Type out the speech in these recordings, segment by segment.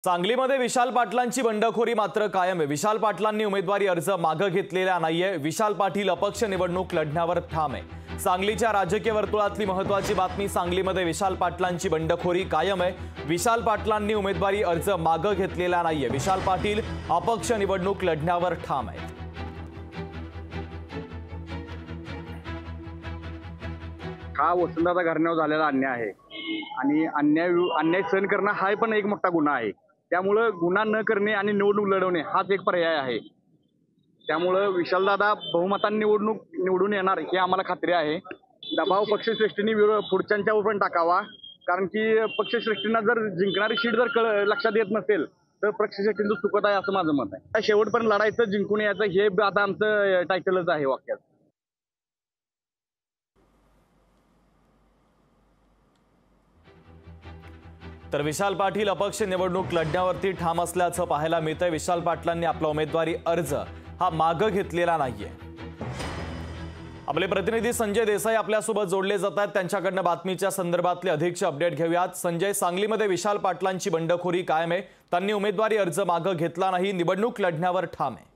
सांगलीमध्ये विशाल पाटलांची बंडखोरी मात्र कायम आहे। विशाल पाटलांनी उमेदवारी अर्ज मागे घेतलेला नाहीये। विशाल पाटील अपक्ष निवडणूक लढण्यावर ठाम आहे। सांगलीच्या राजकीय वर्तुळातली महत्त्वाची बातमी, सांगलीमध्ये विशाल पाटलांची बंडखोरी कायम आहे। विशाल पाटलांनी उमेदवारी अर्ज मागे घेतलेला नाहीये। विशाल पाटील अपक्ष निवडणूक लढण्यावर ठाम आहेत। हा वसंतदादा घराण्यावर झालेला अन्याय आहे आणि अन्याय सहन करणं हा पण एक मोठा गुन्हा आहे। त्यामुळे गुन्हा न करणे आणि निवडणूक लढवणे हाच एक पर्याय आहे। त्यामुळे विशालदादा बहुमताने निवडून येणार हे आम्हाला खात्री आहे। दबाव पक्षश्रेष्ठींनी पुढच्यांच्यावर पण टाकावा, कारण की पक्षश्रेष्ठींना जर जिंकणारी सीट जर लक्षात येत नसेल तर पक्षश्रेष्ठींचं चुकत आहे असं माझं मत आहे। शेवटपर्यंत लढायचं, जिंकून यायचं हे आता आमचं टायटलच आहे वाक्यात। तर विशाल पाटील अपक्ष निवडणूक लढण्यावरती ठाम असल्याचं पाहायला मिळतंय। विशाल पाटलांनी आपला उमेदवारी अर्ज हा मागे घेतलेला नाहीये। आपले प्रतिनिधी संजय देसाई आपल्यासोबत जोडले जात आहेत, त्यांच्याकडनं बातमीच्या संदर्भातले अधिकचे अपडेट घेऊयात। संजय, सांगलीमध्ये विशाल पाटलांची बंडखोरी कायम आहे। त्यांनी उमेदवारी अर्ज मागे घेतला नाही, निवडणूक लढण्यावर ठाम आहे।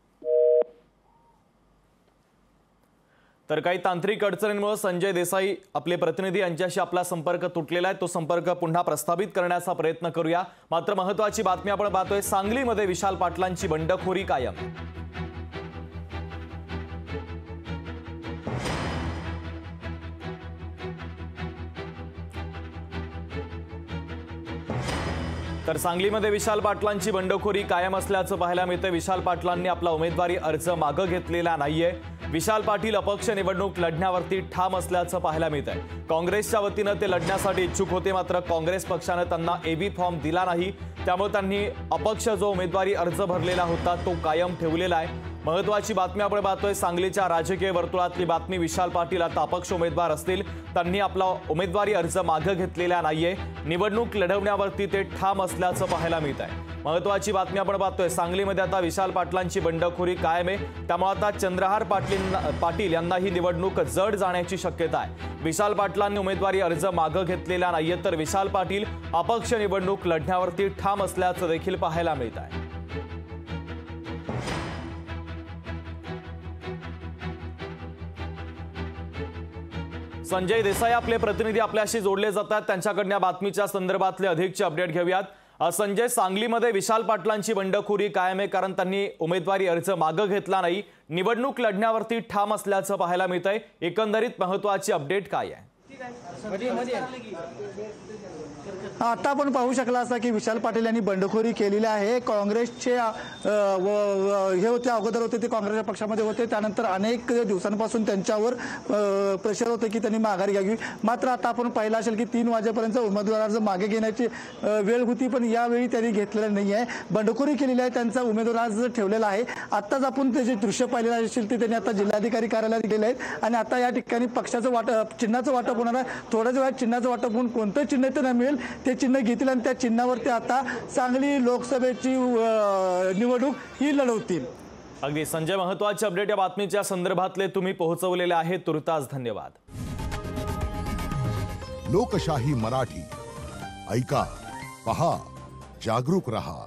तर काही तांत्रिक अडचणींमुळे संजय देसाई आपले प्रतिनिधी यांच्याशी आपला संपर्क तुटलेला आहे। तो संपर्क पुन्हा प्रस्थापित करण्याचा प्रयत्न करूया। मात्र महत्त्वाची बातमी आपण पाहतोय, सांगलीमध्ये विशाल पाटलांची बंडखोरी कायम। तर सांगलीमध्ये विशाल पाटलांची बंडखोरी कायम असल्याचं पाहायला मिळतं। विशाल पाटलांनी आपला उमेदवारी अर्ज मागे घेतलेला नाहीये। विशाल पाटील अपक्ष निवडणूक लढण्यावरती ठाम असल्याचं पाहायला मिळतंय। काँग्रेसच्या वतीनं ते लढण्यासाठी इच्छुक होते, मात्र काँग्रेस पक्षाने त्यांना एबी फॉर्म दिला नाही। त्यामुळे त्यांनी अपक्ष जो उमेदवारी अर्ज भरलेला होता तो कायम ठेवलेला आहे। महत्त्वाची बातमी आपण पाहतोय, सांगलीच्या राजकीय वर्तुळातली बातमी, विशाल पाटील आता अपक्ष उमेदवार असतील। त्यांनी आपला उमेदवारी अर्ज मागे घेतलेला नाहीये। निवडणूक लढवण्यावरती ते ठाम असल्याचं पाहायला मिळत आहे। महत्त्वाची बातमी आपण पाहतोय, सांगलीमध्ये आता विशाल पाटलांची बंडखोरी कायम आहे। त्यामुळे आता चंद्रहार पाटील यांना ही निवडणूक जड जाण्याची शक्यता आहे। विशाल पाटलांनी उमेदवारी अर्ज मागे घेतलेला नाहीये, तर विशाल पाटील अपक्ष निवडणूक लढण्यावरती ठाम असल्याचं देखील पाहायला मिळत आहे। संजय देसाई आपले प्रतिनिधी आपल्याशी जोडले जातात, त्यांच्याकडनं बातमीच्या संदर्भातले अधिकचे अपडेट घेऊयात। संजय, सांगलीमध्ये विशाल पाटलांची बंडखोरी कायम आहे, कारण त्यांनी उमेदवारी अर्ज मागे घेतला नाही। निवडणूक लढण्यावरती ठाम असल्याचं पाहायला मिळतंय। एकंदरीत महत्त्वाची अपडेट काय आहे? आता आपण पाहू शकला असता की विशाल पाटील यांनी बंडखोरी केलेली आहे। काँग्रेसचे हे होते, अगोदर होते ते काँग्रेसच्या पक्षामध्ये होते, त्यानंतर अनेक दिवसांपासून त्यांच्यावर प्रेशर होते की त्यांनी माघार घ्यावी। मात्र आता आपण पाहिलं असेल की 3 वाजेपर्यंत उमेदवार अर्ज मागे घेण्याची वेळ होती, पण यावेळी त्यांनी घेतलेलं नाही आहे, बंडखोरी केलेली आहे, त्यांचा उमेदवार अर्ज ठेवलेला आहे। आत्ताच आपण त्याचे दृश्य पाहिलेलं असेल ते त्यांनी आता जिल्हाधिकारी कार्यालयात गेले आहेत आणि आता या ठिकाणी पक्षाचं वाटप, चिन्हाचं वाटप होणार आहे। थोड्याच वेळात चिन्हाचं वाटप होऊन कोणतं चिन्ह त्यांना मिळेल ते चिन्ह घेतील आणि त्या चिन्हावरती आता सांगली लोकसभेची निवडणूक ही लढवतील। अगदी संजय, महत्त्वाचे अपडेट या बातमीच्या संदर्भातले तुम्ही पोहोचवलेले आहेत, तुर्तास धन्यवाद। लोकशाही मराठी ऐका, पहा, जागरूक रहा।